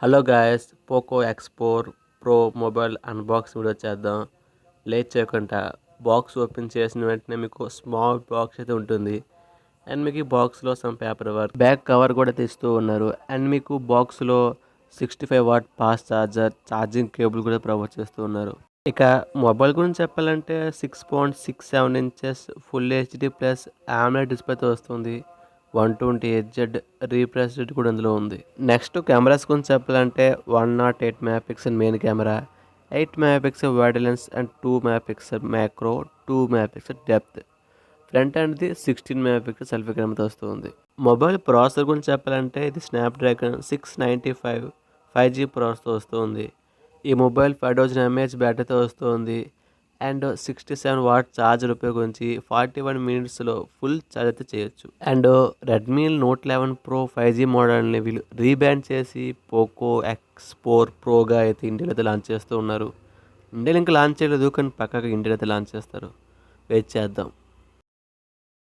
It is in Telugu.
Hello guys, Poco X4 pro mobile unboxing video చేద్దాం. లేట్ చేయకుండా బాక్స్ ఓపెన్ చేసిన వెంటనే మీకు స్మాల్ బాక్స్ అయితే ఉంటుంది. అండ్ మీకు ఈ బాక్స్లో some paper work, back cover కూడా తెస్తూ ఉన్నారు. అండ్ మీకు బాక్స్లో 65 వాట్ ఫాస్ట్ ఛార్జింగ్ కేబుల్ కూడా ప్రొవైడ్ చేస్తూ ఉన్నారు. ఇక మొబైల్ గురించి చెప్పాలంటే 6.67 inches full HD plus AMOLED డిస్ప్లేతో వస్తుంది. 128Z రీఫ్రెష్ రేట్ కూడా అందులో ఉంది. నెక్స్ట్ కెమెరాస్ గురించి చెప్పాలంటే 108 MP main camera, 8 MP wide lens and 2 MP macro, 2 MP depth. Front and the 16 MP selfie కెమెరాతో వస్తుంది. మొబైల్ ప్రాసెసర్ గురించి చెప్పాలంటే ఇది స్నాప్డ్రాగన్ 695 5G ప్రాసెసర్తో వస్తుంది. ఈ మొబైల్ 5000 mAh బ్యాటరీతో వస్తుంది. అండ్ 67 వాట్ ఛార్జర్ ఉపయోగించి 41 మినిట్స్లో ఫుల్ ఛార్జ్ అయితే చేయొచ్చు. And Redmi note 11 pro 5G మోడల్ని వీళ్ళు రీబ్రాండ్ చేసి పోకో X4 ప్రోగా అయితే ఇండియాలో అయితే లాంచ్ చేస్తూ ఉన్నారు. ఇండియాలో ఇంకా లాంచ్ చేయలేదు, కానీ పక్కగా ఇండియాలో అయితే లాంచ్ చేస్తారు. వెయిట్ చేద్దాం.